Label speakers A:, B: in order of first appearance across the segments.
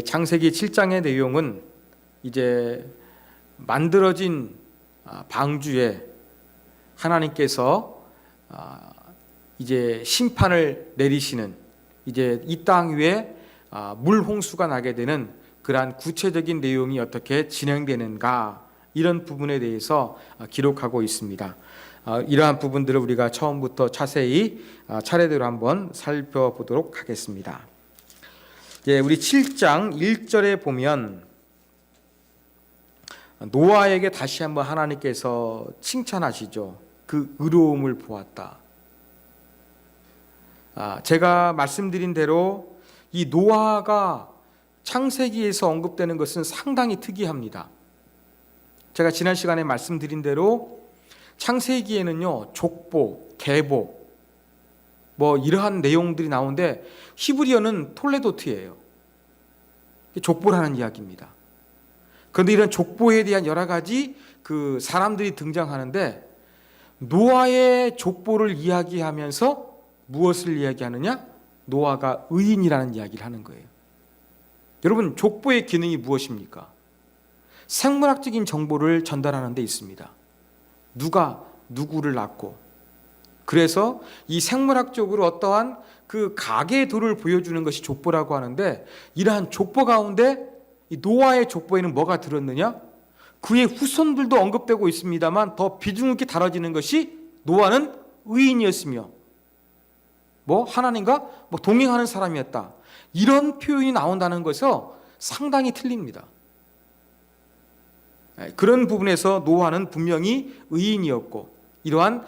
A: 창세기 7장의 내용은 이제 만들어진 방주에 하나님께서 이제 심판을 내리시는, 이제 이 땅 위에 물홍수가 나게 되는 그러한 구체적인 내용이 어떻게 진행되는가, 이런 부분에 대해서 기록하고 있습니다. 이러한 부분들을 우리가 처음부터 자세히 차례대로 한번 살펴보도록 하겠습니다. 우리 7장 1절에 보면 노아에게 다시 한번 하나님께서 칭찬하시죠. 그 의로움을 보았다. 제가 말씀드린 대로 이 노아가 창세기에서 언급되는 것은 상당히 특이합니다. 제가 지난 시간에 말씀드린 대로 창세기에는요, 족보, 계보, 이러한 내용들이 나오는데 히브리어는 톨레도트예요. 족보라는 이야기입니다. 그런데 이런 족보에 대한 여러 가지 그 사람들이 등장하는데, 노아의 족보를 이야기하면서 무엇을 이야기하느냐? 노아가 의인이라는 이야기를 하는 거예요. 여러분, 족보의 기능이 무엇입니까? 생물학적인 정보를 전달하는 데 있습니다. 누가 누구를 낳고, 그래서 이 생물학적으로 어떠한 그 가계의 도를 보여주는 것이 족보라고 하는데, 이러한 족보 가운데 이 노아의 족보에는 뭐가 들었느냐? 그의 후손들도 언급되고 있습니다만 더 비중 있게 다뤄지는 것이 노아는 의인이었으며 하나님과 동행하는 사람이었다, 이런 표현이 나온다는 것에서 상당히 틀립니다. 그런 부분에서 노아는 분명히 의인이었고, 이러한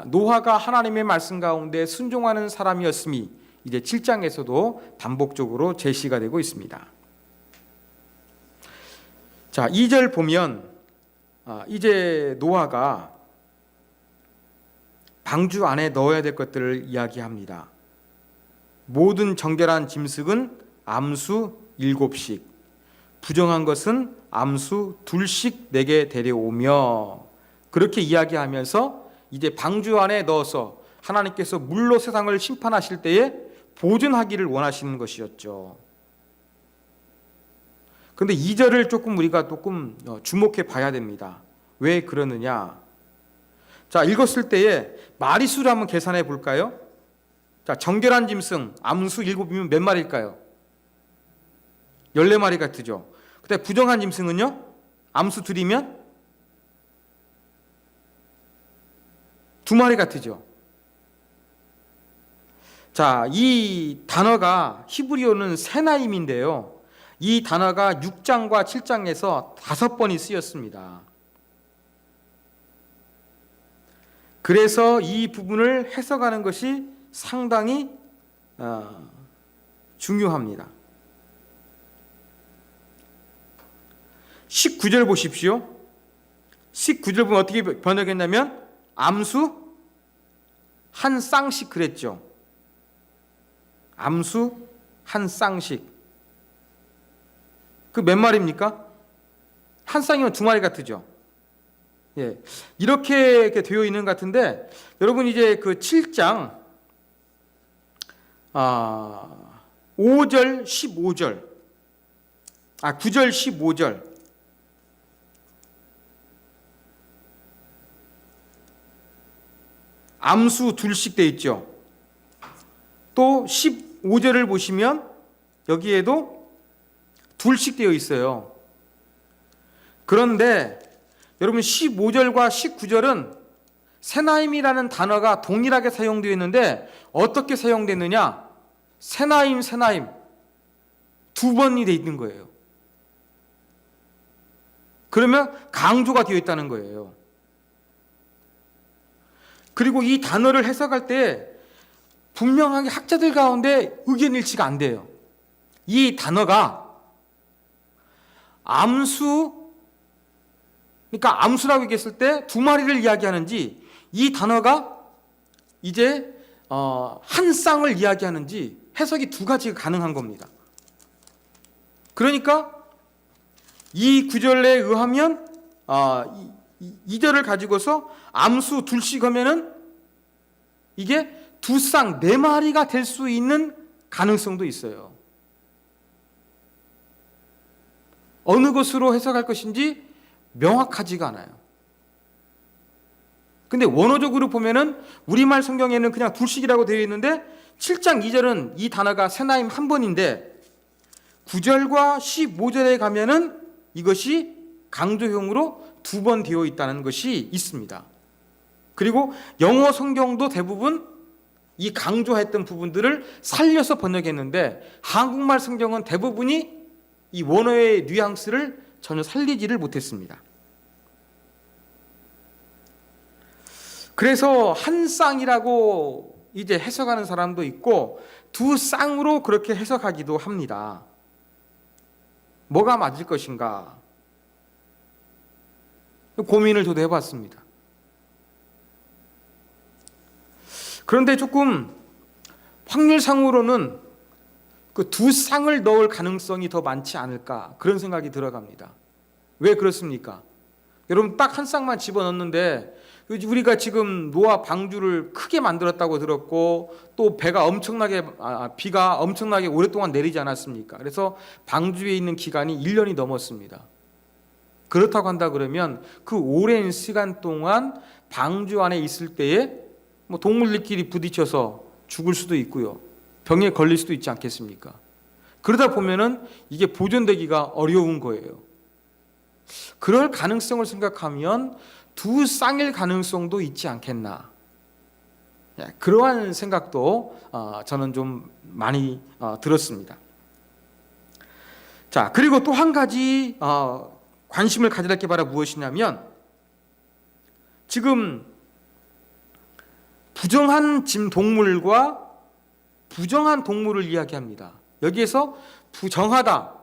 A: 노아가 하나님의 말씀 가운데 순종하는 사람이었음이 이제 7장에서도 반복적으로 제시가 되고 있습니다. 자, 2절 보면 이제 노아가 방주 안에 넣어야 될 것들을 이야기합니다. 모든 정결한 짐승은 암수 7씩, 부정한 것은 암수 2씩 내게 데려오며, 그렇게 이야기하면서 이제 방주 안에 넣어서 하나님께서 물로 세상을 심판하실 때에 보존하기를 원하시는 것이었죠. 그런데 2절을 우리가 조금 주목해 봐야 됩니다. 왜 그러느냐? 자, 읽었을 때에 마리수를 한번 계산해 볼까요? 자, 정결한 짐승 암수 7이면 몇 마리일까요? 14마리 같으죠. 근데 부정한 짐승은요? 암수 2이면 2마리 같으죠. 자, 이 단어가 히브리어는 세나임인데요, 이 단어가 6장과 7장에서 5번이 쓰였습니다. 그래서 이 부분을 해석하는 것이 상당히 중요합니다. 19절 보십시오. 19절 보면 어떻게 번역했냐면 암수 한 쌍씩 그랬죠. 암수 한 쌍씩. 그 몇 마리입니까? 한 쌍이면 2마리 같으죠. 이렇게 되어 있는 것 같은데, 여러분 이제 그 7장 5절 15절 9절 15절 암수 2씩 되어 있죠. 또 15절을 보시면 여기에도 2씩 되어 있어요. 그런데 여러분 15절과 19절은 세나임이라는 단어가 동일하게 사용되어 있는데 어떻게 사용됐느냐? 세나임 2번이 되어 있는 거예요. 그러면 강조가 되어 있다는 거예요. 그리고 이 단어를 해석할 때 분명하게 학자들 가운데 의견 일치가 안 돼요. 이 단어가 그러니까 암수라고 얘기했을 때 2마리를 이야기하는지, 이 단어가 이제 한 쌍을 이야기하는지 해석이 2가지가 가능한 겁니다. 그러니까 이 구절에 의하면 2절을 가지고서 암수 2씩 하면은 이게 2쌍 4마리가 될 수 있는 가능성도 있어요. 어느 것으로 해석할 것인지 명확하지가 않아요. 근데 원어적으로 보면은 우리말 성경에는 그냥 둘씩이라고 되어 있는데 7장 2절은 이 단어가 세나임 한 번인데 9절과 15절에 가면은 이것이 강조형으로 2번 되어 있다는 것이 있습니다. 그리고 영어 성경도 대부분 이 강조했던 부분들을 살려서 번역했는데 한국말 성경은 대부분이 이 원어의 뉘앙스를 전혀 살리지를 못했습니다. 그래서 한 쌍이라고 이제 해석하는 사람도 있고 두 쌍으로 그렇게 해석하기도 합니다. 뭐가 맞을 것인가 고민을 저도 해봤습니다. 그런데 조금 확률상으로는 그 두 쌍을 넣을 가능성이 더 많지 않을까 그런 생각이 들어갑니다. 왜 그렇습니까? 여러분 딱 한 쌍만 집어넣는데 우리가 지금 노아 방주를 크게 만들었다고 들었고 또 비가 엄청나게 오랫동안 내리지 않았습니까? 그래서 방주에 있는 기간이 1년이 넘었습니다. 그렇다고 한다 그러면 그 오랜 시간 동안 방주 안에 있을 때에 뭐 동물들끼리 부딪혀서 죽을 수도 있고요. 병에 걸릴 수도 있지 않겠습니까? 그러다 보면은 이게 보존되기가 어려운 거예요. 그럴 가능성을 생각하면 두 쌍일 가능성도 있지 않겠나. 그러한 생각도 저는 좀 많이 들었습니다. 자, 그리고 또 한 가지 관심을 가져야 할 게 바로 무엇이냐면 지금 부정한 동물과 부정한 동물을 이야기합니다. 여기에서 부정하다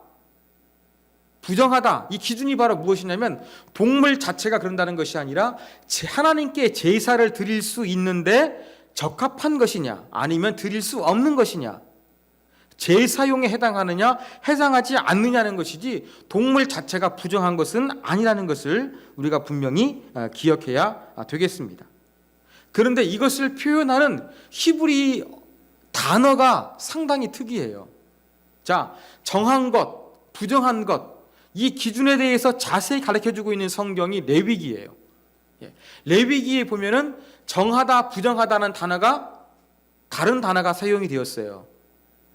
A: 이 기준이 바로 무엇이냐면 동물 자체가 그런다는 것이 아니라 하나님께 제사를 드릴 수 있는데 적합한 것이냐 아니면 드릴 수 없는 것이냐 제사용에 해당하느냐 해당하지 않느냐는 것이지 동물 자체가 부정한 것은 아니라는 것을 우리가 분명히 기억해야 되겠습니다. 그런데 이것을 표현하는 히브리 단어가 상당히 특이해요. 자, 정한 것, 부정한 것 이 기준에 대해서 자세히 가르쳐주고 있는 성경이 레위기예요. 레위기에 보면은 정하다, 부정하다는 단어가 다른 단어가 사용이 되었어요.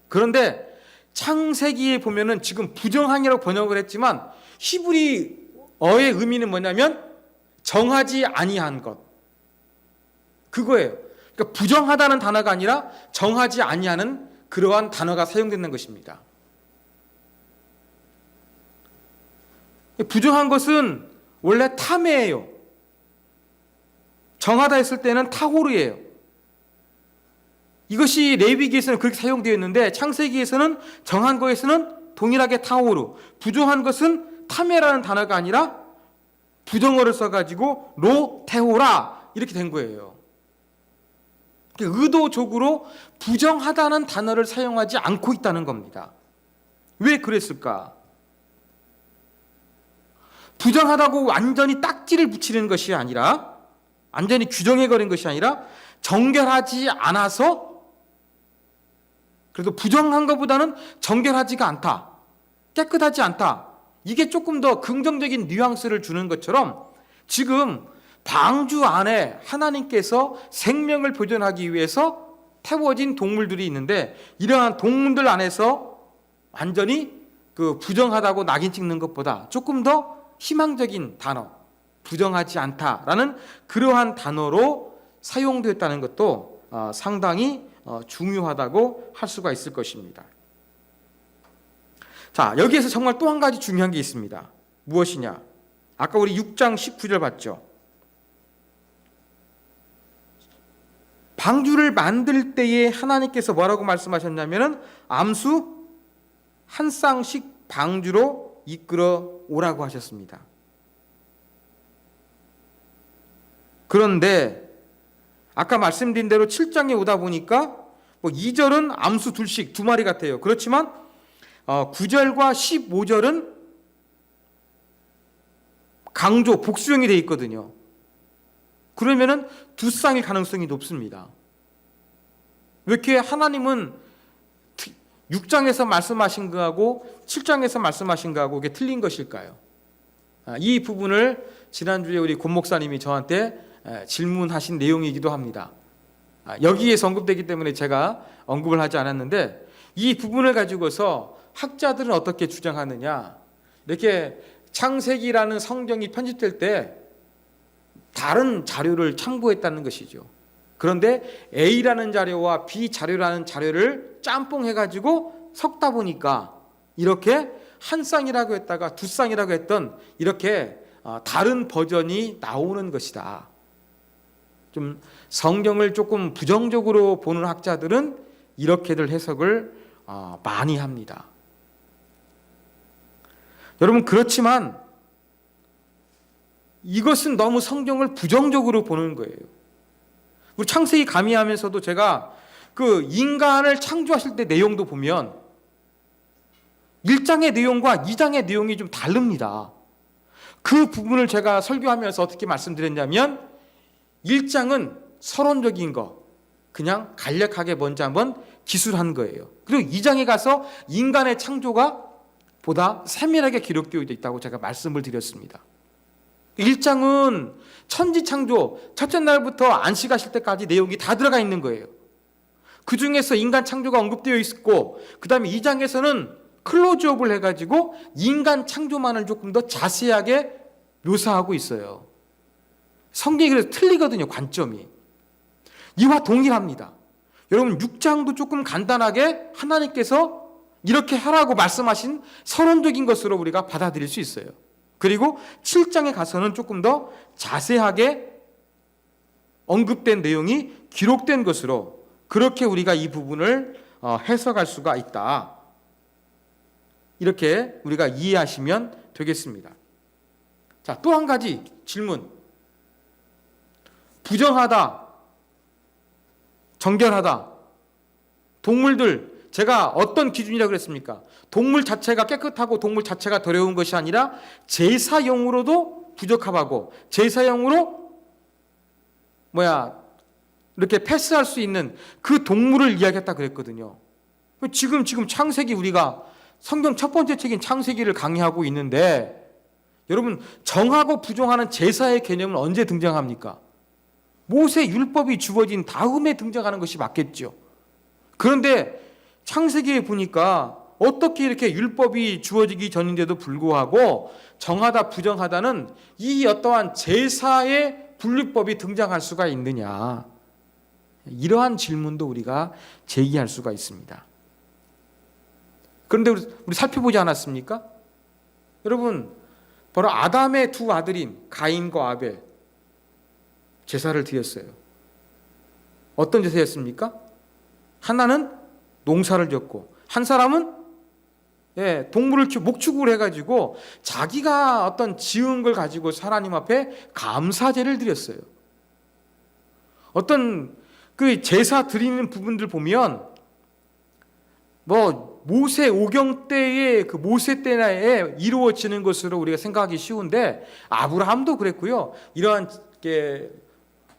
A: 그런데 창세기에 보면은 지금 부정한이라고 번역을 했지만 히브리어의 의미는 뭐냐면 정하지 아니한 것. 그거예요. 그러니까 부정하다는 단어가 아니라 정하지 아니하는 그러한 단어가 사용되는 것입니다. 부정한 것은 원래 탐해예요. 정하다 했을 때는 타호르예요. 이것이 레위기에서는 그렇게 사용되어 있는데 창세기에서는 정한 것에서는 동일하게 타호르, 부정한 것은 탐해라는 단어가 아니라 부정어를 써가지고 로테호라 이렇게 된 거예요. 의도적으로 부정하다는 단어를 사용하지 않고 있다는 겁니다. 왜 그랬을까? 부정하다고 완전히 딱지를 붙이는 것이 아니라 완전히 규정해버린 것이 아니라 정결하지 않아서 그래도 부정한 것보다는 정결하지가 않다. 깨끗하지 않다. 이게 조금 더 긍정적인 뉘앙스를 주는 것처럼 지금 방주 안에 하나님께서 생명을 보존하기 위해서 태워진 동물들이 있는데 이러한 동물들 안에서 완전히 그 부정하다고 낙인 찍는 것보다 조금 더 희망적인 단어, 부정하지 않다라는 그러한 단어로 사용되었다는 것도 상당히 중요하다고 할 수가 있을 것입니다. 자, 여기에서 정말 또 한 가지 중요한 게 있습니다. 무엇이냐? 아까 우리 6장 19절 봤죠? 방주를 만들 때에 하나님께서 뭐라고 말씀하셨냐면은 암수 한 쌍씩 방주로 이끌어 오라고 하셨습니다. 그런데 아까 말씀드린 대로 7장에 오다 보니까 2절은 암수 둘씩 두 마리 같아요. 그렇지만 9절과 15절은 강조, 복수형이 되어 있거든요. 그러면은 두 쌍일 가능성이 높습니다. 왜 이렇게 하나님은 6장에서 말씀하신 거하고 7장에서 말씀하신 거하고 이게 틀린 것일까요? 이 부분을 지난주에 우리 권 목사님이 저한테 질문하신 내용이기도 합니다. 여기에서 언급되기 때문에 제가 언급을 하지 않았는데, 이 부분을 가지고서 학자들은 어떻게 주장하느냐, 이렇게 창세기라는 성경이 편집될 때 다른 자료를 참고했다는 것이죠. 그런데 A라는 자료와 B 자료라는 자료를 짬뽕해가지고 섞다 보니까 이렇게 한 쌍이라고 했다가 두 쌍이라고 했던 이렇게 다른 버전이 나오는 것이다. 좀 성경을 조금 부정적으로 보는 학자들은 이렇게들 해석을 많이 합니다. 여러분, 그렇지만 이것은 너무 성경을 부정적으로 보는 거예요. 우리 창세기 가미하면서도 제가 그 인간을 창조하실 때 내용도 보면 1장의 내용과 2장의 내용이 좀 다릅니다. 그 부분을 제가 설교하면서 어떻게 말씀드렸냐면, 1장은 서론적인 거 그냥 간략하게 먼저 한번 기술한 거예요. 그리고 2장에 가서 인간의 창조가 보다 세밀하게 기록되어 있다고 제가 말씀을 드렸습니다. 1장은 천지창조, 첫째 날부터 안식하실 때까지 내용이 다 들어가 있는 거예요. 그 중에서 인간 창조가 언급되어 있고, 그 다음에 2장에서는 클로즈업을 해가지고 인간 창조만을 조금 더 자세하게 묘사하고 있어요. 성경이 그래서 틀리거든요, 관점이. 이와 동일합니다. 여러분, 6장도 조금 간단하게 하나님께서 이렇게 하라고 말씀하신 서론적인 것으로 우리가 받아들일 수 있어요. 그리고 7장에 가서는 조금 더 자세하게 언급된 내용이 기록된 것으로 그렇게 우리가 이 부분을 해석할 수가 있다. 이렇게 우리가 이해하시면 되겠습니다. 자, 또 한 가지 질문. 부정하다, 정결하다. 동물들, 제가 어떤 기준이라고 그랬습니까? 동물 자체가 깨끗하고 동물 자체가 더러운 것이 아니라 제사용으로도 부적합하고 제사용으로 이렇게 패스할 수 있는 그 동물을 이야기했다 그랬거든요. 지금 창세기, 우리가 성경 첫 번째 책인 창세기를 강의하고 있는데, 여러분, 정하고 부정하는 제사의 개념은 언제 등장합니까? 모세 율법이 주어진 다음에 등장하는 것이 맞겠죠. 그런데 창세기에 보니까 어떻게 이렇게 율법이 주어지기 전인데도 불구하고 정하다 부정하다는 이 어떠한 제사의 분류법이 등장할 수가 있느냐, 이러한 질문도 우리가 제기할 수가 있습니다. 그런데 우리 살펴보지 않았습니까? 여러분, 바로 아담의 두 아들인 가인과 아벨, 제사를 드렸어요. 어떤 제사였습니까? 하나는 농사를 졌고, 한 사람은 동물을 목축을 해가지고 자기가 어떤 지은 걸 가지고 하나님 앞에 감사제를 드렸어요. 어떤 그 제사 드리는 부분들 보면 모세 오경 때의 그 모세 때에 이루어지는 것으로 우리가 생각하기 쉬운데, 아브라함도 그랬고요. 이러한 게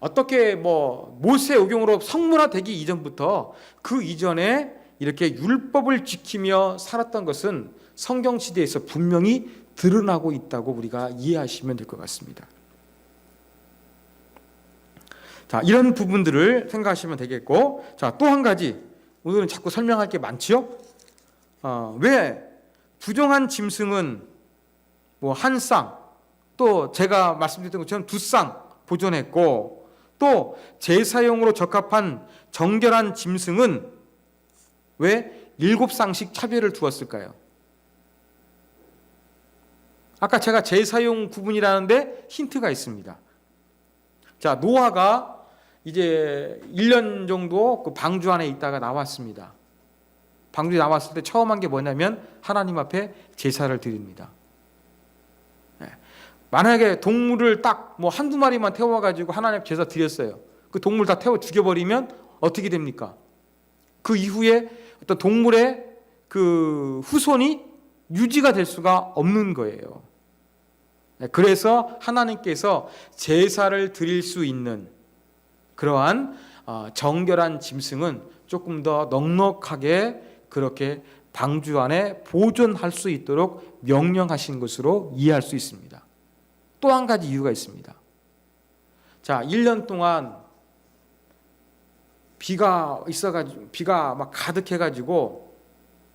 A: 어떻게 모세 오경으로 성문화되기 이전부터 그 이전에 이렇게 율법을 지키며 살았던 것은 성경 시대에서 분명히 드러나고 있다고 우리가 이해하시면 될 것 같습니다. 자, 이런 부분들을 생각하시면 되겠고, 자, 또 한 가지, 오늘은 자꾸 설명할 게 많지요? 왜 부정한 짐승은 한 쌍, 또 제가 말씀드렸던 것처럼 두 쌍 보존했고, 또 제사용으로 적합한 정결한 짐승은 왜 7쌍씩 차별을 두었을까요? 아까 제가 제사용 구분이라는데 힌트가 있습니다. 자, 노아가 이제 1년 정도 그 방주 안에 있다가 나왔습니다. 방주에 나왔을 때 처음 한 게 뭐냐면 하나님 앞에 제사를 드립니다. 만약에 동물을 딱 한두 마리만 태워가지고 하나님 앞에 제사 드렸어요. 그 동물 다 태워 죽여버리면 어떻게 됩니까? 그 이후에 어떤 동물의 그 후손이 유지가 될 수가 없는 거예요. 그래서 하나님께서 제사를 드릴 수 있는 그러한 정결한 짐승은 조금 더 넉넉하게 그렇게 방주 안에 보존할 수 있도록 명령하신 것으로 이해할 수 있습니다. 또 한 가지 이유가 있습니다. 자, 1년 동안 비가 있어가지고, 비가 막 가득해가지고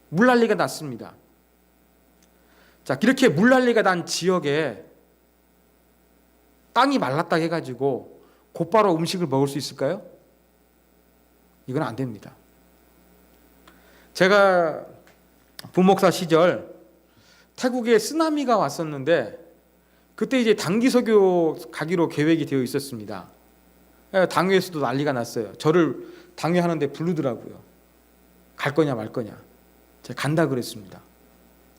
A: 물난리가 났습니다. 자, 이렇게 물난리가 난 지역에 땅이 말랐다 해가지고 곧바로 음식을 먹을 수 있을까요? 이건 안 됩니다. 제가 부목사 시절 태국에 쓰나미가 왔었는데 그때 이제 단기 설교 가기로 계획이 되어 있었습니다. 당회에서도 난리가 났어요. 저를 당회하는데 부르더라고요. 갈 거냐 말 거냐. 제가 간다 그랬습니다.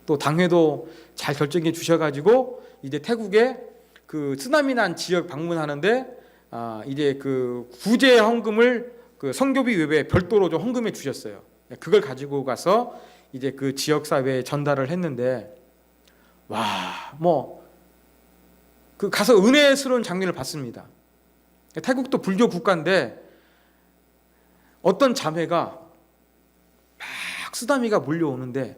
A: 또 당회도 잘 결정해 주셔가지고 이제 태국에 그 쓰나미 난 지역 방문하는데 이제 그 구제 헌금을 그 선교비 외에 별도로 좀 헌금해 주셨어요. 그걸 가지고 가서 이제 그 지역 사회에 전달을 했는데 그 가서 은혜스러운 장면을 봤습니다. 태국도 불교 국가인데 어떤 자매가 막 쓰나미가 몰려오는데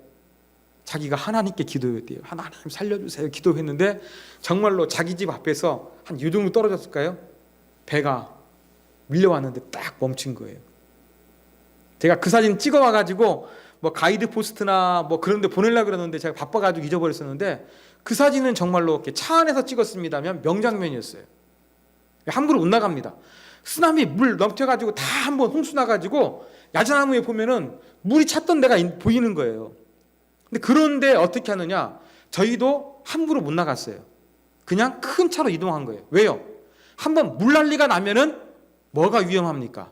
A: 자기가 하나님께 기도했대요. 하나님 살려주세요 기도했는데 정말로 자기 집 앞에서 한 이 정도 떨어졌을까요? 배가 밀려왔는데 딱 멈춘 거예요. 제가 그 사진 찍어와가지고 뭐 가이드 포스트나 뭐 그런 데 보내려고 그랬는데 제가 바빠가지고 잊어버렸었는데 그 사진은 정말로 이렇게 차 안에서 찍었습니다면 명장면이었어요. 함부로 못 나갑니다. 쓰나미 물 넘쳐가지고 다 한번 홍수 나가지고 야자나무에 보면은 물이 찼던 데가 보이는 거예요. 근데 그런데 어떻게 하느냐? 저희도 함부로 못 나갔어요. 그냥 큰 차로 이동한 거예요. 왜요? 한번 물난리가 나면은 뭐가 위험합니까?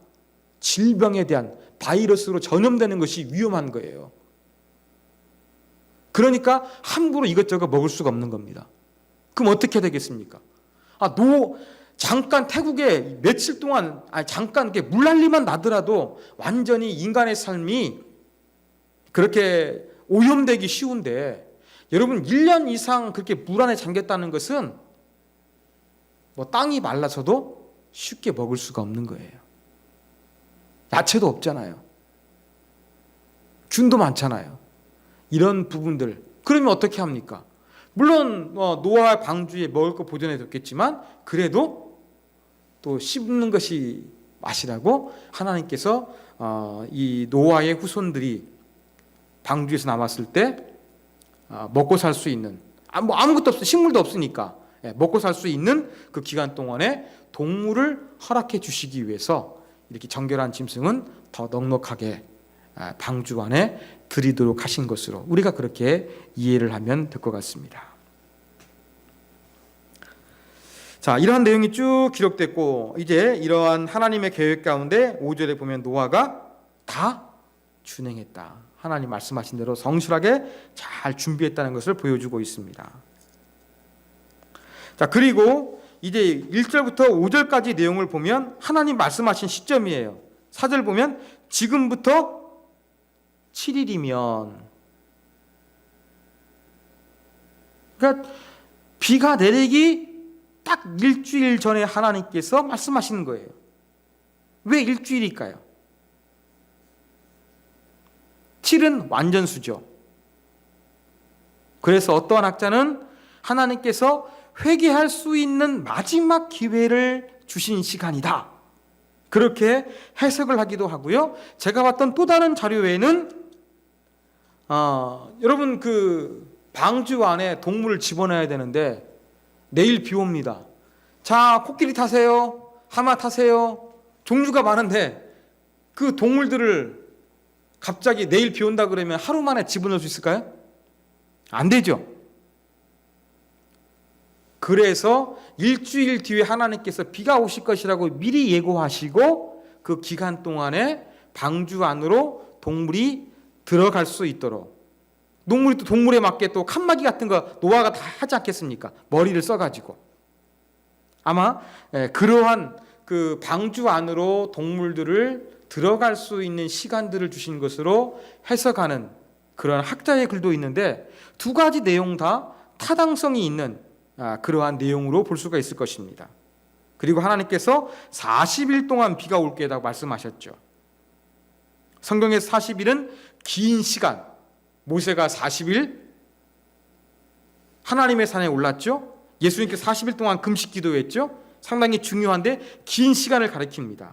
A: 질병에 대한 바이러스로 전염되는 것이 위험한 거예요. 그러니까 함부로 이것저것 먹을 수가 없는 겁니다. 그럼 어떻게 되겠습니까? 잠깐 태국에 며칠 동안 잠깐 이렇게 물난리만 나더라도 완전히 인간의 삶이 그렇게 오염되기 쉬운데 여러분 1년 이상 그렇게 물 안에 잠겼다는 것은 뭐 땅이 말라서도 쉽게 먹을 수가 없는 거예요. 야채도 없잖아요. 균도 많잖아요. 이런 부분들 그러면 어떻게 합니까? 물론 노아 방주에 먹을 거 보존해 뒀겠지만 그래도 또 씹는 것이 맛이라고 하나님께서 이 노아의 후손들이 방주에서 남았을 때 먹고 살 수 있는 아무것도 없어 식물도 없으니까 먹고 살 수 있는 그 기간 동안에 동물을 허락해 주시기 위해서 이렇게 정결한 짐승은 더 넉넉하게 방주 안에 드리도록 하신 것으로 우리가 그렇게 이해를 하면 될 것 같습니다. 자, 이러한 내용이 쭉 기록됐고 이제 이러한 하나님의 계획 가운데 5절에 보면 노아가 다 준행했다. 하나님 말씀하신 대로 성실하게 잘 준비했다는 것을 보여주고 있습니다. 자, 그리고 이제 1절부터 5절까지 내용을 보면 하나님 말씀하신 시점이에요. 4절 보면 지금부터 7일이면 그러니까 비가 내리기 딱 일주일 전에 하나님께서 말씀하시는 거예요. 왜 일주일일까요? 7은 완전수죠. 그래서 어떠한 학자는 하나님께서 회개할 수 있는 마지막 기회를 주신 시간이다. 그렇게 해석을 하기도 하고요. 제가 봤던 또 다른 자료에는 여러분 그 방주 안에 동물을 집어넣어야 되는데 내일 비 옵니다. 자, 코끼리 타세요. 하마 타세요. 종류가 많은데 그 동물들을 갑자기 내일 비 온다 그러면 하루 만에 집어넣을 수 있을까요? 안 되죠. 그래서 일주일 뒤에 하나님께서 비가 오실 것이라고 미리 예고하시고 그 기간 동안에 방주 안으로 동물이 들어갈 수 있도록 동물이 또 동물에 맞게 또 칸막이 같은 거 노아가 다 하지 않겠습니까? 머리를 써가지고 아마 그러한 그 방주 안으로 동물들을 들어갈 수 있는 시간들을 주신 것으로 해석하는 그런 학자의 글도 있는데 두 가지 내용 다 타당성이 있는 그러한 내용으로 볼 수가 있을 것입니다. 그리고 하나님께서 40일 동안 비가 올 거라고 말씀하셨죠. 성경에서 40일은 긴 시간, 모세가 40일 하나님의 산에 올랐죠. 예수님께서 40일 동안 금식 기도했죠. 상당히 중요한데 긴 시간을 가리킵니다.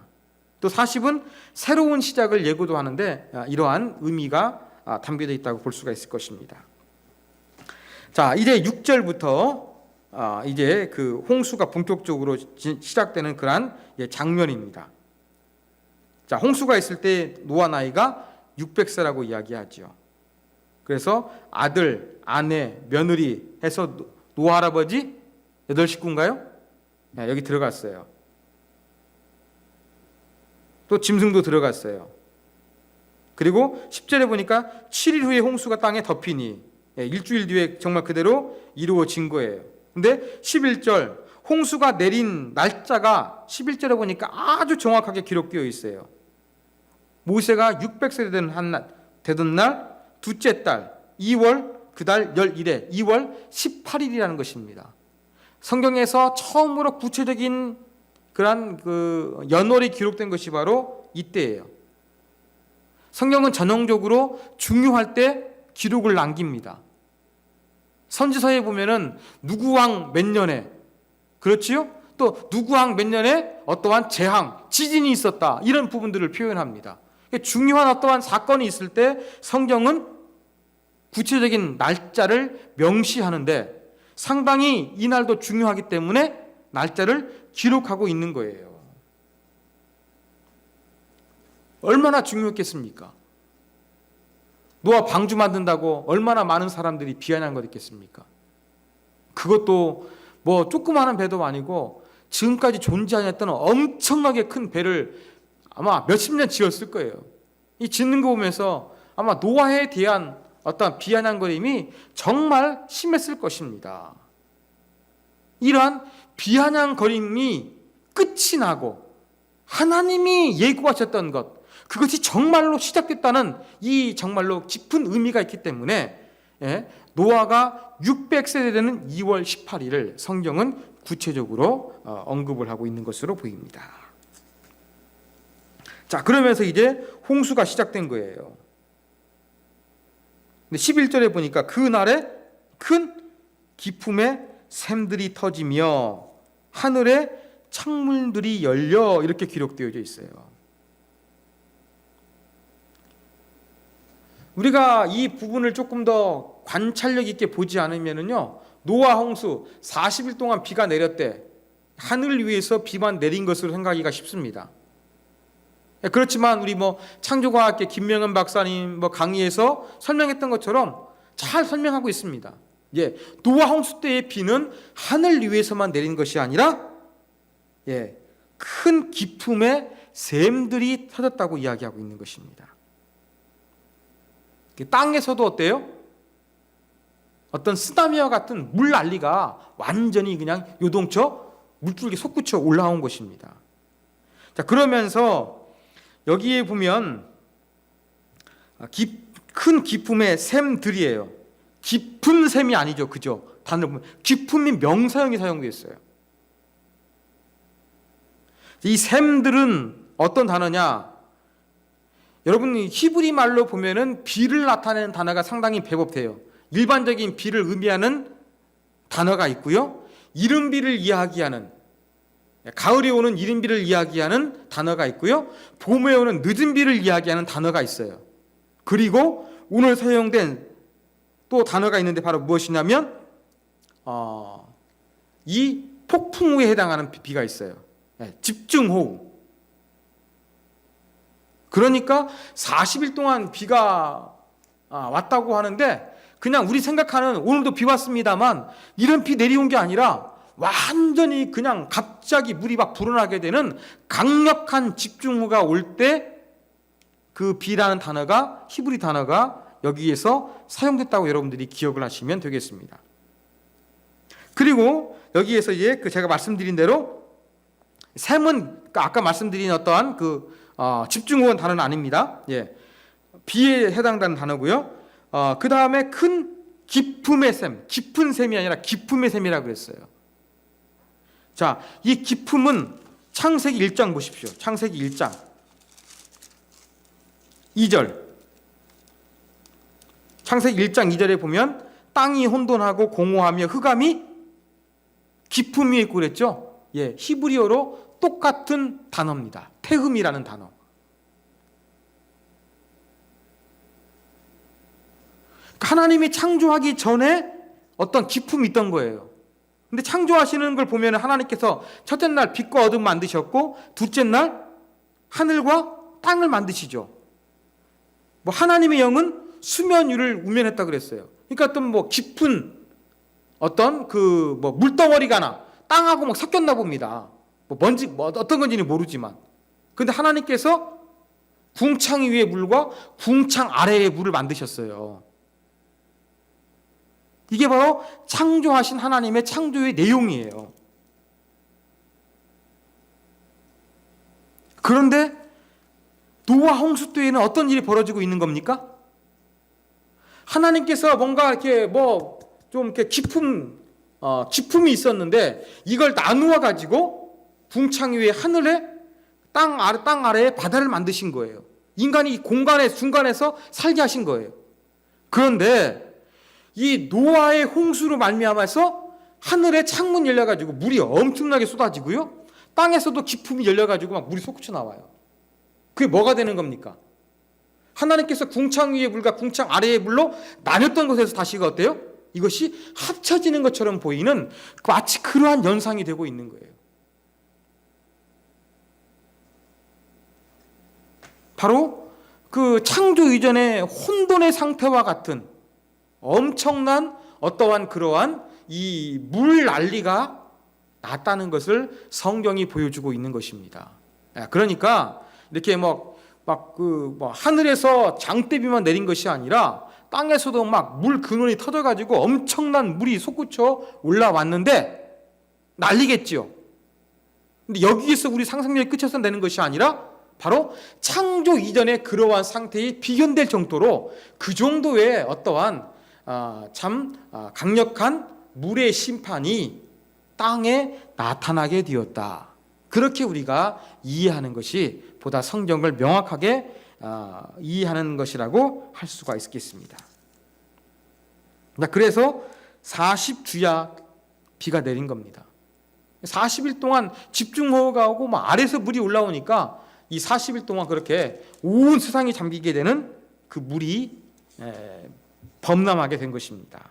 A: 또 40은 새로운 시작을 예고도 하는데 이러한 의미가 담겨져 있다고 볼 수가 있을 것입니다. 자, 이제 6절부터 이제 그 홍수가 본격적으로 시작되는 그러한 장면입니다. 자, 홍수가 있을 때 노아 나이가 600세라고 이야기하죠. 그래서 아들, 아내, 며느리 해서 노아 할아버지 8식구인가요? 여기 들어갔어요. 또 짐승도 들어갔어요. 그리고 10절에 보니까 7일 후에 홍수가 땅에 덮이니 일주일 뒤에 정말 그대로 이루어진 거예요. 근데 11절 홍수가 내린 날짜가 11절에 보니까 아주 정확하게 기록되어 있어요. 모세가 600세 되던 날 둘째 달 2월 그달 10일에 2월 18일이라는 것입니다. 성경에서 처음으로 구체적인 그러한 그 연월이 기록된 것이 바로 이때예요. 성경은 전형적으로 중요할 때 기록을 남깁니다. 선지서에 보면은 누구 왕 몇 년에, 그렇지요? 또 누구 왕 몇 년에 어떠한 재앙, 지진이 있었다, 이런 부분들을 표현합니다. 중요한 어떠한 사건이 있을 때 성경은 구체적인 날짜를 명시하는데 상당히 이 날도 중요하기 때문에 날짜를 기록하고 있는 거예요. 얼마나 중요했겠습니까? 노아 방주 만든다고 얼마나 많은 사람들이 비아냥 것 있겠습니까? 그것도 뭐 조그마한 배도 아니고 지금까지 존재하지 않았던 엄청나게 큰 배를 아마 몇십 년 지었을 거예요. 이 짓는 거 보면서 아마 노아에 대한 어떤 비아냥거림이 정말 심했을 것입니다. 이러한 비아냥거림이 끝이 나고 하나님이 예고하셨던 것, 그것이 정말로 시작됐다는 이 정말로 깊은 의미가 있기 때문에 노아가 600세대 되는 2월 18일을 성경은 구체적으로 언급을 하고 있는 것으로 보입니다. 자, 그러면서 이제 홍수가 시작된 거예요. 근데 11절에 보니까 그날에 큰 기품의 샘들이 터지며 하늘의 창문들이 열려, 이렇게 기록되어 있어요. 우리가 이 부분을 조금 더 관찰력 있게 보지 않으면요, 노아 홍수 40일 동안 비가 내렸대, 하늘 위에서 비만 내린 것으로 생각하기가 쉽습니다. 그렇지만 우리 창조과학계 김명현 박사님 강의에서 설명했던 것처럼 잘 설명하고 있습니다. 노아 홍수 때의 비는 하늘 위에서만 내린 것이 아니라 큰 기품의 샘들이 터졌다고 이야기하고 있는 것입니다. 땅에서도 어때요? 어떤 쓰나미와 같은 물 난리가 완전히 그냥 요동쳐 물줄기 솟구쳐 올라온 것입니다. 자, 그러면서 여기에 보면 큰 기품의 샘들이에요. 깊은 샘이 아니죠, 그죠? 단어를 보면 기품이 명사형이 사용되어 있어요. 이 샘들은 어떤 단어냐? 여러분, 히브리 말로 보면은 비를 나타내는 단어가 상당히 배법돼요. 일반적인 비를 의미하는 단어가 있고요, 이른비를 이야기하는, 가을에 오는 이른비를 이야기하는 단어가 있고요, 봄에 오는 늦은비를 이야기하는 단어가 있어요. 그리고 오늘 사용된 또 단어가 있는데 바로 무엇이냐면 이 폭풍우에 해당하는 비가 있어요. 집중호우. 그러니까 40일 동안 비가 왔다고 하는데 그냥 우리 생각하는 오늘도 비 왔습니다만 이런 비 내려온 게 아니라 완전히 그냥 갑자기 물이 막 불어나게 되는 강력한 집중호우가 올 때 그 비라는 단어가, 히브리 단어가 여기에서 사용됐다고 여러분들이 기억을 하시면 되겠습니다. 그리고 여기에서 이제 제가 말씀드린 대로 샘은 아까 말씀드린 어떠한 집중호우는 단어는 아닙니다. 비에 해당되는 단어고요. 그 다음에 큰 기품의 샘, 깊은 샘이 아니라 기품의 샘이라고 그랬어요. 자, 이 기품은 창세기 1장 보십시오. 창세기 1장 2절. 창세기 1장 2절에 보면 땅이 혼돈하고 공허하며 흑암이 깊음 위에 있고 그랬죠. 예, 히브리어로 똑같은 단어입니다. 태흠이라는 단어. 하나님이 창조하기 전에 어떤 기품이 있던 거예요. 근데 창조하시는 걸 보면 하나님께서 첫째 날 빛과 어둠 만드셨고 둘째 날 하늘과 땅을 만드시죠. 뭐 하나님의 영은 수면 위를 우면했다 그랬어요. 그러니까 어떤 뭐 깊은 어떤 그 뭐 물덩어리가 땅하고 막 섞였나 봅니다. 뭐 뭔지 뭐 어떤 건지는 모르지만. 근데 하나님께서 궁창 위의 물과 궁창 아래의 물을 만드셨어요. 이게 바로 창조하신 하나님의 창조의 내용이에요. 그런데 노아 홍수 때에는 어떤 일이 벌어지고 있는 겁니까? 하나님께서 뭔가 이렇게 뭐 좀 이렇게 기품이 있었는데 이걸 나누어 가지고 궁창 위에 하늘에 땅 아래에 바다를 만드신 거예요. 인간이 공간의 중간에서 살게 하신 거예요. 그런데 이 노아의 홍수로 말미암아서 하늘에 창문 열려가지고 물이 엄청나게 쏟아지고요. 땅에서도 기품이 열려가지고 막 물이 솟구쳐 나와요. 그게 뭐가 되는 겁니까? 하나님께서 궁창 위의 물과 궁창 아래의 물로 나눴던 곳에서 다시가 어때요? 이것이 합쳐지는 것처럼 보이는 마치 그러한 연상이 되고 있는 거예요. 바로 그 창조 이전의 혼돈의 상태와 같은 엄청난 어떠한 그러한 이 물 난리가 났다는 것을 성경이 보여주고 있는 것입니다. 그러니까 이렇게 하늘에서 장대비만 내린 것이 아니라 땅에서도 막 물 근원이 터져가지고 엄청난 물이 솟구쳐 올라왔는데 난리겠지요. 근데 여기에서 우리 상상력이 끝에서 내는 것이 아니라 바로 창조 이전의 그러한 상태에 비견될 정도로 그 정도의 어떠한 강력한 물의 심판이 땅에 나타나게 되었다. 그렇게 우리가 이해하는 것이 보다 성경을 명확하게 이해하는 것이라고 할 수가 있겠습니다. 그래서 40주야 비가 내린 겁니다. 40일 동안 집중호우가 오고 아래에서 물이 올라오니까 이 40일 동안 그렇게 온 세상이 잠기게 되는 그 물이 범람하게 된 것입니다.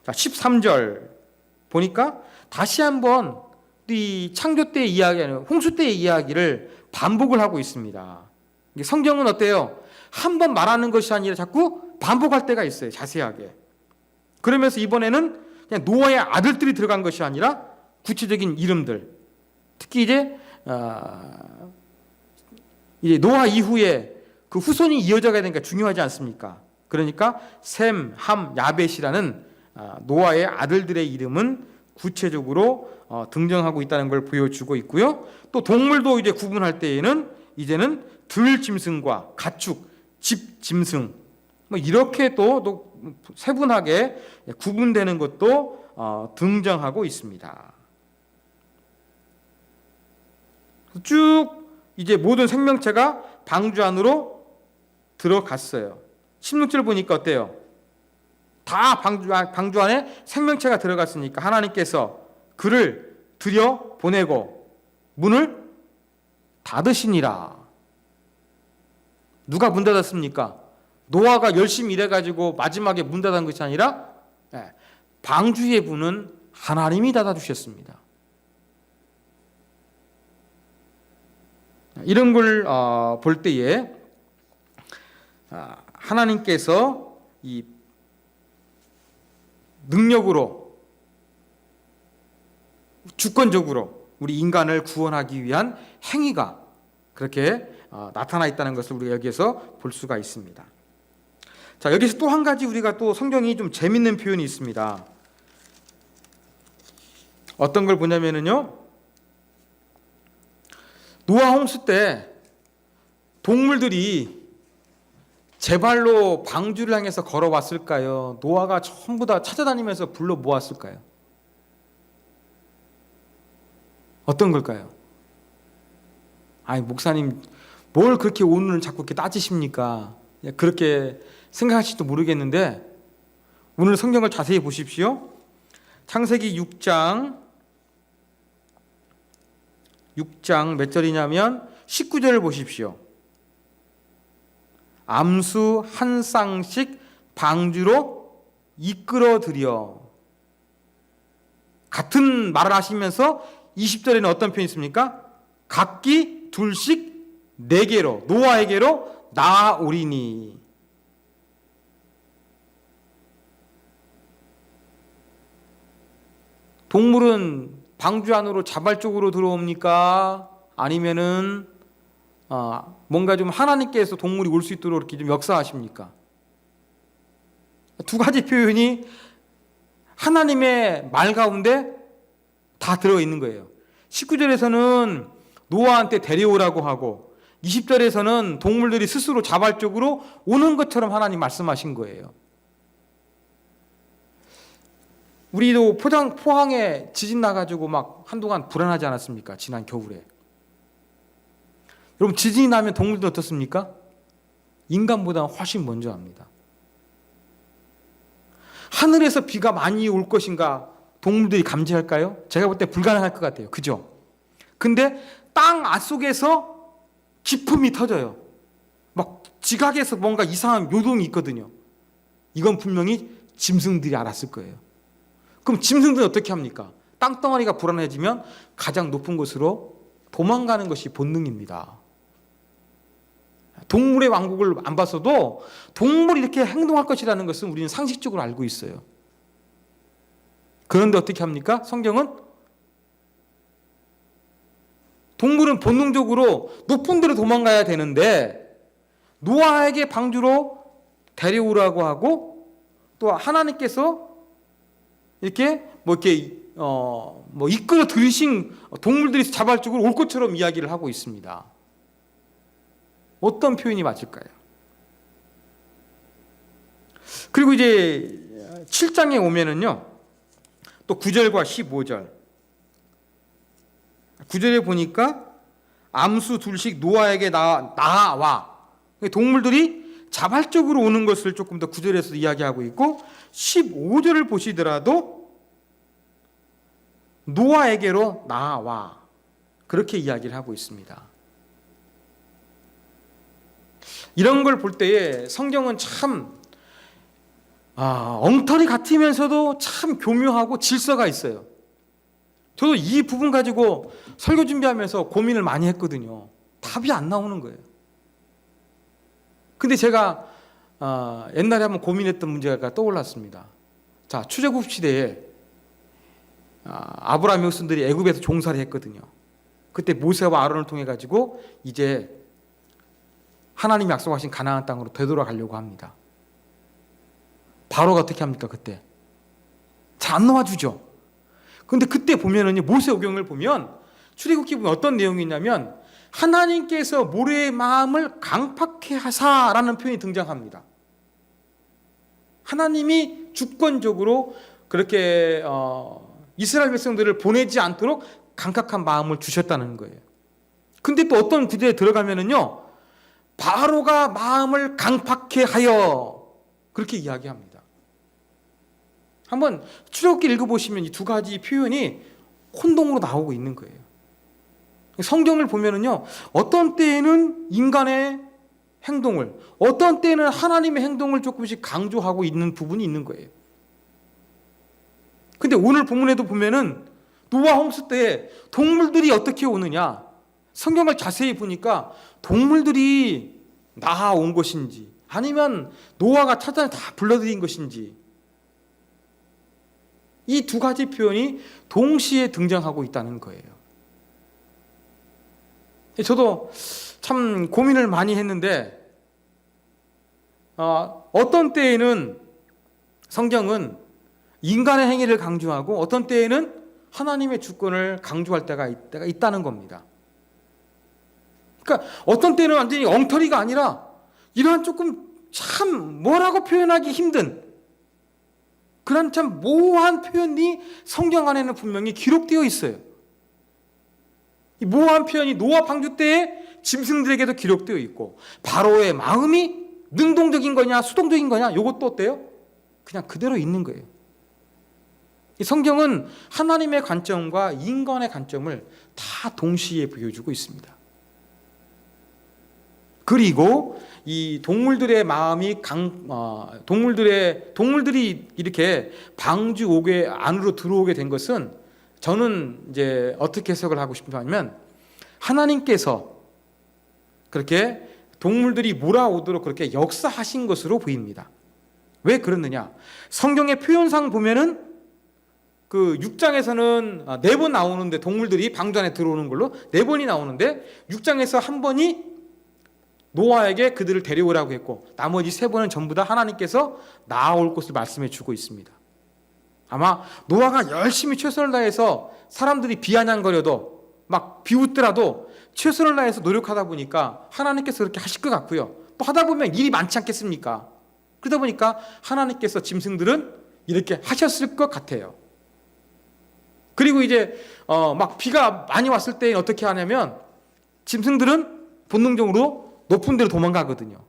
A: 자, 13절 보니까 다시 한번 이 창조 때의 이야기는 홍수 때의 이야기를 반복을 하고 있습니다. 성경은 어때요? 한 번 말하는 것이 아니라 자꾸 반복할 때가 있어요. 자세하게. 그러면서 이번에는 그냥 노아의 아들들이 들어간 것이 아니라 구체적인 이름들. 특히 이제 노아 이후에 그 후손이 이어져야 되니까 중요하지 않습니까? 그러니까 셈, 함, 야벳이라는 노아의 아들들의 이름은 구체적으로 등장하고 있다는 걸 보여주고 있고요. 또 동물도 이제 구분할 때에는 이제는 들 짐승과 가축, 집 짐승 이렇게 또 세분하게 구분되는 것도 등장하고 있습니다. 쭉 이제 모든 생명체가 방주 안으로 들어갔어요. 16절 보니까 어때요? 다 방주 안에 생명체가 들어갔으니까 하나님께서 그를 들여 보내고 문을 닫으시니라. 누가 문 닫았습니까? 노아가 열심히 일해가지고 마지막에 문 닫은 것이 아니라 방주의 문은 하나님이 닫아주셨습니다. 이런 걸 볼 때에 하나님께서 이 능력으로 주권적으로 우리 인간을 구원하기 위한 행위가 그렇게 나타나 있다는 것을 우리가 여기에서 볼 수가 있습니다. 자, 여기서 또 한 가지 우리가 또 성경이 좀 재밌는 표현이 있습니다. 어떤 걸 보냐면은요, 노아 홍수 때 동물들이 제 발로 방주를 향해서 걸어왔을까요? 노아가 전부 다 찾아다니면서 불러 모았을까요? 어떤 걸까요? 아니 목사님 뭘 그렇게 오늘 자꾸 이렇게 따지십니까? 그렇게 생각하실지도 모르겠는데 오늘 성경을 자세히 보십시오. 창세기 6장 몇 절이냐면 19절을 보십시오. 암수 한 쌍씩 방주로 이끌어들여. 같은 말을 하시면서 20절에는 어떤 표현이 있습니까? 각기 둘씩 네개로, 노아에게로 나아오리니. 동물은 방주 안으로 자발적으로 들어옵니까? 아니면은 뭔가 좀 하나님께서 동물이 올 수 있도록 이렇게 좀 역사하십니까? 두 가지 표현이 하나님의 말 가운데 다 들어있는 거예요. 19절에서는 노아한테 데려오라고 하고 20절에서는 동물들이 스스로 자발적으로 오는 것처럼 하나님 말씀하신 거예요. 우리도 포항에 지진 나가지고 막 한동안 불안하지 않았습니까? 지난 겨울에. 여러분, 지진이 나면 동물들 어떻습니까? 인간보다 훨씬 먼저 합니다. 하늘에서 비가 많이 올 것인가 동물들이 감지할까요? 제가 볼 때 불가능할 것 같아요. 그죠? 근데 땅 속에서 기품이 터져요. 막 지각에서 뭔가 이상한 요동이 있거든요. 이건 분명히 짐승들이 알았을 거예요. 그럼 짐승들은 어떻게 합니까? 땅덩어리가 불안해지면 가장 높은 곳으로 도망가는 것이 본능입니다. 동물의 왕국을 안 봤어도 동물이 이렇게 행동할 것이라는 것은 우리는 상식적으로 알고 있어요. 그런데 어떻게 합니까? 성경은 동물은 본능적으로 높은 데로 도망가야 되는데 노아에게 방주로 데려오라고 하고 또 하나님께서 이렇게 이끌어 들이신 동물들이 자발적으로 올 것처럼 이야기를 하고 있습니다. 어떤 표현이 맞을까요? 그리고 이제 7장에 오면은요, 또 9절과 15절. 9절에 보니까 암수 둘씩 노아에게 나와. 동물들이 자발적으로 오는 것을 조금 더 9절에서 이야기하고 있고 15절을 보시더라도 노아에게로 나와. 그렇게 이야기를 하고 있습니다. 이런 걸 볼 때에 성경은 참 엉터리 같으면서도 참 교묘하고 질서가 있어요. 저도 이 부분 가지고 설교 준비하면서 고민을 많이 했거든요. 답이 안 나오는 거예요. 근데 제가 옛날에 한번 고민했던 문제가 떠올랐습니다. 자, 출애굽 시대에 아브라함의 후손들이 애굽에서 종살이 했거든요. 그때 모세와 아론을 통해 가지고 이제 하나님이 약속하신 가나안 땅으로 되돌아가려고 합니다. 바로가 어떻게 합니까? 그때 잘 안 놓아주죠. 그런데 그때 보면은요, 모세오경을 보면 출애굽기 보면 어떤 내용이 있냐면 하나님께서 모래의 마음을 강팍해 하사라는 표현이 등장합니다. 하나님이 주권적으로 그렇게 이스라엘 백성들을 보내지 않도록 강팍한 마음을 주셨다는 거예요. 근데 또 어떤 구절에 들어가면은요, 바로가 마음을 강팍해 하여 그렇게 이야기합니다. 한번 출애굽기 읽어보시면 이 두 가지 표현이 혼동으로 나오고 있는 거예요. 성경을 보면은요, 어떤 때에는 인간의 행동을, 어떤 때에는 하나님의 행동을 조금씩 강조하고 있는 부분이 있는 거예요. 근데 오늘 본문에도 보면은 노아 홍수 때 동물들이 어떻게 오느냐, 성경을 자세히 보니까 동물들이 나아온 것인지 아니면 노아가 찾아 다 불러들인 것인지 이 두 가지 표현이 동시에 등장하고 있다는 거예요. 저도 참 고민을 많이 했는데 어떤 때에는 성경은 인간의 행위를 강조하고 어떤 때에는 하나님의 주권을 강조할 때가 있다는 겁니다. 그러니까 어떤 때는 완전히 엉터리가 아니라 이러한 조금 참 뭐라고 표현하기 힘든 그런 참 모호한 표현이 성경 안에는 분명히 기록되어 있어요. 이 모호한 표현이 노아 방주 때의 짐승들에게도 기록되어 있고 바로의 마음이 능동적인 거냐 수동적인 거냐 이것도 어때요? 그냥 그대로 있는 거예요. 이 성경은 하나님의 관점과 인간의 관점을 다 동시에 보여주고 있습니다. 그리고 이 동물들의 마음이 동물들이 이렇게 방주 옥에 안으로 들어오게 된 것은 저는 이제 어떻게 해석을 하고 싶냐면 하나님께서 그렇게 동물들이 몰아오도록 그렇게 역사하신 것으로 보입니다. 왜 그러느냐? 성경의 표현상 보면은 그 6장에서는 4번 나오는데 동물들이 방주 안에 들어오는 걸로 4번이 나오는데 6장에서 한 번이 노아에게 그들을 데려오라고 했고 나머지 3번은 전부 다 하나님께서 나아올 것을 말씀해 주고 있습니다. 아마 노아가 열심히 최선을 다해서 사람들이 비아냥거려도 막 비웃더라도 최선을 다해서 노력하다 보니까 하나님께서 그렇게 하실 것 같고요. 또 하다 보면 일이 많지 않겠습니까? 그러다 보니까 하나님께서 짐승들은 이렇게 하셨을 것 같아요. 그리고 이제 막 비가 많이 왔을 때 어떻게 하냐면 짐승들은 본능적으로 높은 데로 도망가거든요.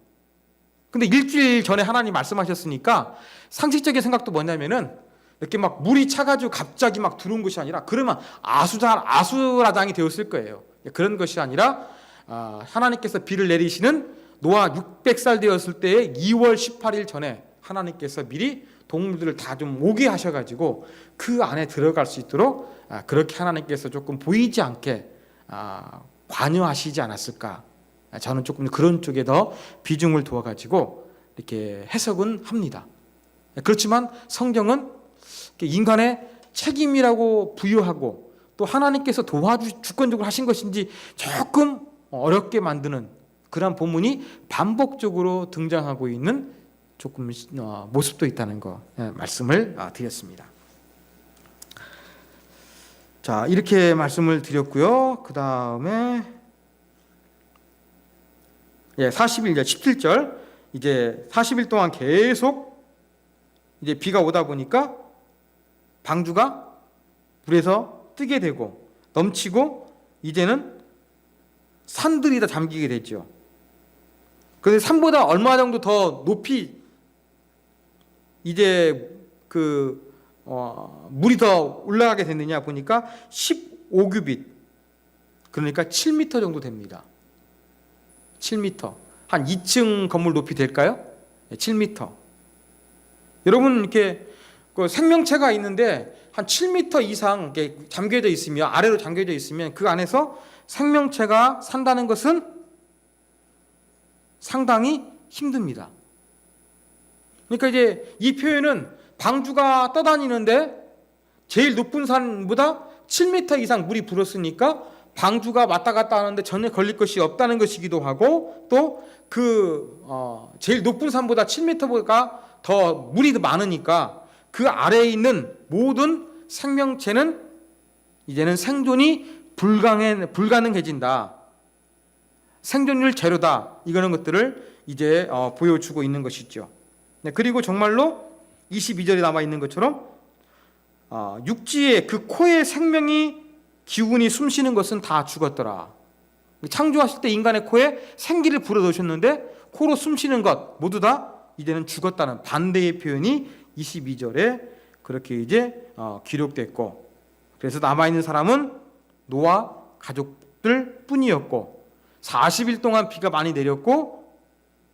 A: 근데 일주일 전에 하나님 말씀하셨으니까 상식적인 생각도 뭐냐면은 이렇게 막 물이 차가지고 갑자기 막 들어온 것이 아니라 그러면 아수라장이 되었을 거예요. 그런 것이 아니라 하나님께서 비를 내리시는 노아 600살 되었을 때의 2월 18일 전에 하나님께서 미리 동물들을 다 좀 오게 하셔가지고 그 안에 들어갈 수 있도록 그렇게 하나님께서 조금 보이지 않게 관여하시지 않았을까. 저는 조금 그런 쪽에 더 비중을 두어가지고 이렇게 해석은 합니다. 그렇지만 성경은 인간의 책임이라고 부여하고 또 하나님께서 주권적으로 하신 것인지 조금 어렵게 만드는 그런 본문이 반복적으로 등장하고 있는 조금 모습도 있다는 거 말씀을 드렸습니다. 자, 이렇게 말씀을 드렸고요. 그 다음에 41절, 17절 이제 40일 동안 계속 이제 비가 오다 보니까 방주가 물에서 뜨게 되고 넘치고 이제는 산들이 다 잠기게 됐죠. 그런데 산보다 얼마 정도 더 높이 이제 물이 더 올라가게 됐느냐 보니까 15규빗 그러니까 7m 정도 됩니다. 7m 한 2층 건물 높이 될까요? 7m. 여러분 이렇게 생명체가 있는데 한 7m 이상 잠겨져 있으면 아래로 잠겨져 있으면 그 안에서 생명체가 산다는 것은 상당히 힘듭니다. 그러니까 이제 이 표현은 방주가 떠다니는데 제일 높은 산보다 7m 이상 물이 불었으니까 방주가 왔다 갔다 하는데 전혀 걸릴 것이 없다는 것이기도 하고 또 제일 높은 산보다 7m가 더 물이 더 많으니까 그 아래에 있는 모든 생명체는 이제는 생존이 불가능해진다. 생존율 제로다. 이거는 것들을 이제 보여주고 있는 것이죠. 네, 그리고 정말로 22절에 남아 있는 것처럼 육지에 그 코에 생명이 기운이 숨쉬는 것은 다 죽었더라. 창조하실 때 인간의 코에 생기를 불어넣으셨는데 코로 숨쉬는 것 모두 다 이제는 죽었다는 반대의 표현이 22절에 그렇게 이제 기록됐고 그래서 남아있는 사람은 노아 가족들 뿐이었고 40일 동안 비가 많이 내렸고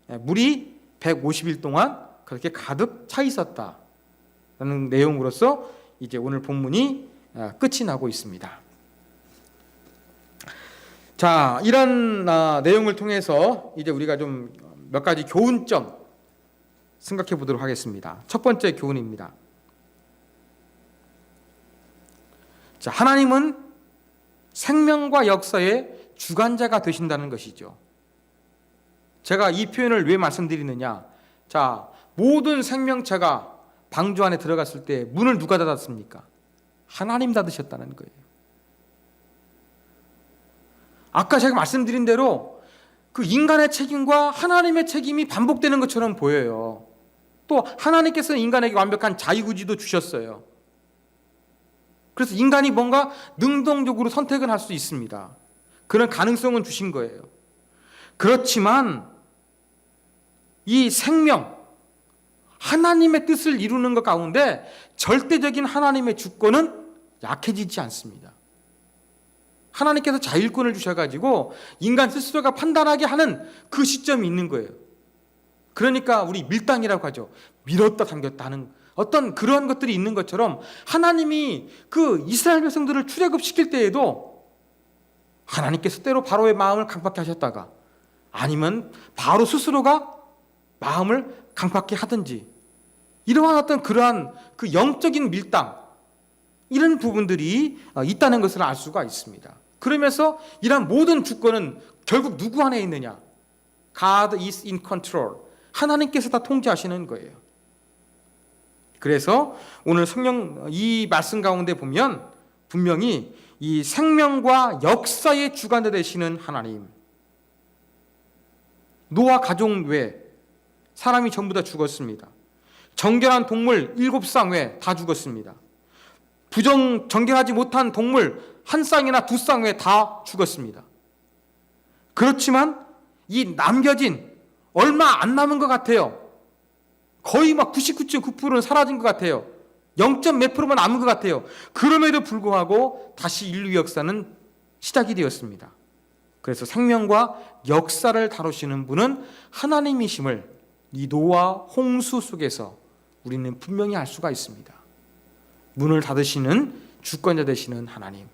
A: 물이 150일 동안 그렇게 가득 차 있었다라는 내용으로서 이제 오늘 본문이 끝이 나고 있습니다. 자, 이런 내용을 통해서 이제 우리가 좀 몇 가지 교훈점 생각해 보도록 하겠습니다. 첫 번째 교훈입니다. 자, 하나님은 생명과 역사의 주관자가 되신다는 것이죠. 제가 이 표현을 왜 말씀드리느냐? 자, 모든 생명체가 방주 안에 들어갔을 때 문을 누가 닫았습니까? 하나님 닫으셨다는 거예요. 아까 제가 말씀드린 대로 그 인간의 책임과 하나님의 책임이 반복되는 것처럼 보여요. 또 하나님께서는 인간에게 완벽한 자유의지도 주셨어요. 그래서 인간이 뭔가 능동적으로 선택을 할 수 있습니다. 그런 가능성은 주신 거예요. 그렇지만 이 생명, 하나님의 뜻을 이루는 것 가운데 절대적인 하나님의 주권은 약해지지 않습니다. 하나님께서 자율권을 주셔가지고 인간 스스로가 판단하게 하는 그 시점이 있는 거예요. 그러니까 우리 밀당이라고 하죠. 밀었다 당겼다 하는 어떤 그런 것들이 있는 것처럼 하나님이 그 이스라엘 백성들을 출애굽시킬 때에도 하나님께서 때로 바로의 마음을 강팍케 하셨다가 아니면 바로 스스로가 마음을 강팍케 하든지 이러한 어떤 그러한 그 영적인 밀당 이런 부분들이 있다는 것을 알 수가 있습니다. 그러면서 이러한 모든 주권은 결국 누구 안에 있느냐? God is in control. 하나님께서 다 통제하시는 거예요. 그래서 오늘 성령 이 말씀 가운데 보면 분명히 이 생명과 역사의 주관자 되시는 하나님, 노아 가족 외 사람이 전부 다 죽었습니다. 정결한 동물 7쌍 외 다 죽었습니다. 정결하지 못한 동물 1쌍이나 2쌍 외 다 죽었습니다. 그렇지만 이 남겨진 얼마 안 남은 것 같아요. 거의 막 99.9%는 사라진 것 같아요. 0. 몇 프로만 남은 것 같아요. 그럼에도 불구하고 다시 인류 역사는 시작이 되었습니다. 그래서 생명과 역사를 다루시는 분은 하나님이심을 이 노아 홍수 속에서 우리는 분명히 알 수가 있습니다. 문을 닫으시는 주권자 되시는 하나님,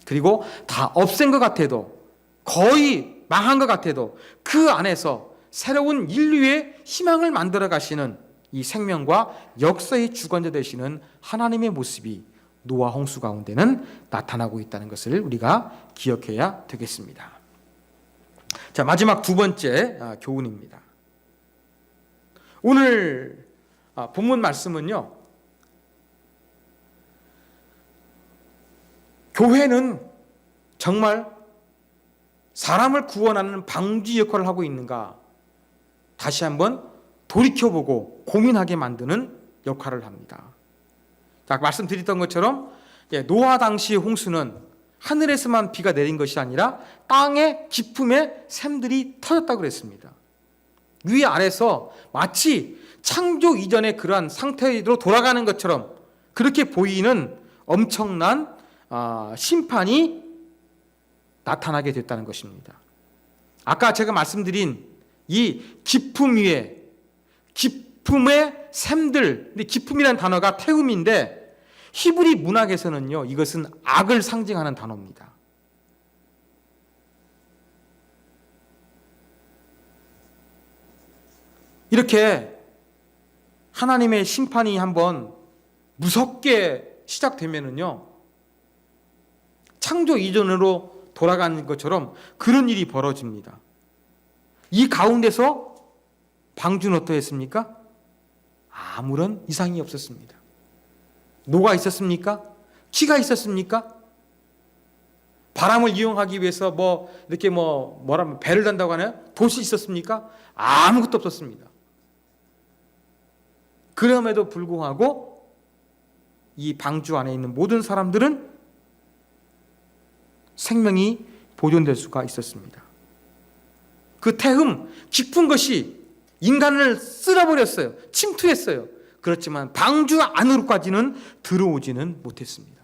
A: 그리고 다 없앤 것 같아도 거의 망한 것 같아도 그 안에서 새로운 인류의 희망을 만들어 가시는 이 생명과 역사의 주권자 되시는 하나님의 모습이 노아 홍수 가운데는 나타나고 있다는 것을 우리가 기억해야 되겠습니다. 자, 마지막 두 번째 교훈입니다. 오늘 본문 말씀은요, 교회는 정말 사람을 구원하는 방주 역할을 하고 있는가 다시 한번 돌이켜보고 고민하게 만드는 역할을 합니다. 자, 말씀드렸던 것처럼 노아 당시 홍수는 하늘에서만 비가 내린 것이 아니라 땅의 깊음에 샘들이 터졌다고 그랬습니다. 위 아래서 마치 창조 이전의 그러한 상태로 돌아가는 것처럼 그렇게 보이는 엄청난 심판이 나타나게 됐다는 것입니다. 아까 제가 말씀드린 이 깊음 위에 깊음의 샘들, 근데 깊음이라는 단어가 태음인데 히브리 문학에서는요, 이것은 악을 상징하는 단어입니다. 이렇게 하나님의 심판이 한번 무섭게 시작되면은요, 창조 이전으로 돌아가는 것처럼 그런 일이 벌어집니다. 이 가운데서 방주는 어떠했습니까? 아무런 이상이 없었습니다. 노가 있었습니까? 키가 있었습니까? 바람을 이용하기 위해서 뭐라면 배를 단다고 하나요? 돛이 있었습니까? 아무것도 없었습니다. 그럼에도 불구하고 이 방주 안에 있는 모든 사람들은 생명이 보존될 수가 있었습니다. 그 태음, 깊은 것이 인간을 쓸어버렸어요. 침투했어요. 그렇지만 방주 안으로까지는 들어오지는 못했습니다.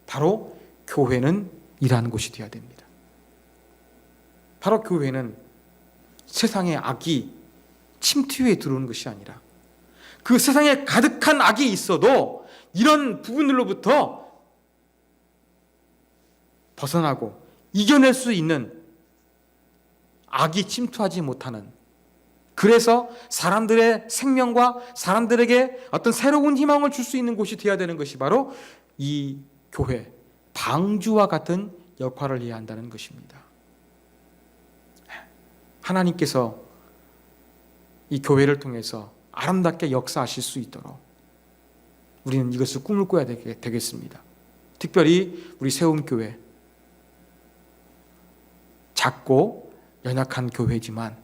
A: 바로 교회는 이러한 곳이 되어야 됩니다. 바로 교회는 세상의 악이 침투에 들어오는 것이 아니라 그 세상에 가득한 악이 있어도 이런 부분들로부터 벗어나고 이겨낼 수 있는 악이 침투하지 못하는, 그래서 사람들의 생명과 사람들에게 어떤 새로운 희망을 줄 수 있는 곳이 되어야 되는 것이 바로 이 교회, 방주와 같은 역할을 해야 한다는 것입니다. 하나님께서 이 교회를 통해서 아름답게 역사하실 수 있도록 우리는 이것을 꿈을 꿔야 되겠습니다. 특별히 우리 세움교회, 작고 연약한 교회지만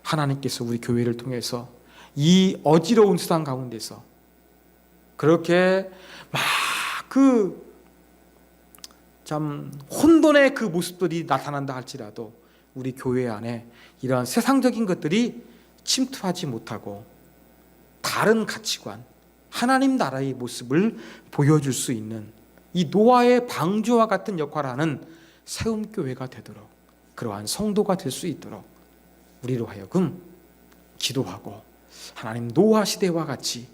A: 하나님께서 우리 교회를 통해서 이 어지러운 세상 가운데서 그렇게 막 참 혼돈의 그 모습들이 나타난다 할지라도 우리 교회 안에 이러한 세상적인 것들이 침투하지 못하고 다른 가치관, 하나님 나라의 모습을 보여줄 수 있는 이 노아의 방주와 같은 역할을 하는 세움교회가 되도록, 그러한 성도가 될 수 있도록 우리로 하여금 기도하고 하나님 노아 시대와 같이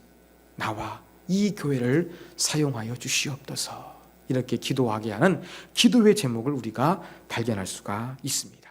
A: 나와 이 교회를 사용하여 주시옵소서, 이렇게 기도하게 하는 기도의 제목을 우리가 발견할 수가 있습니다.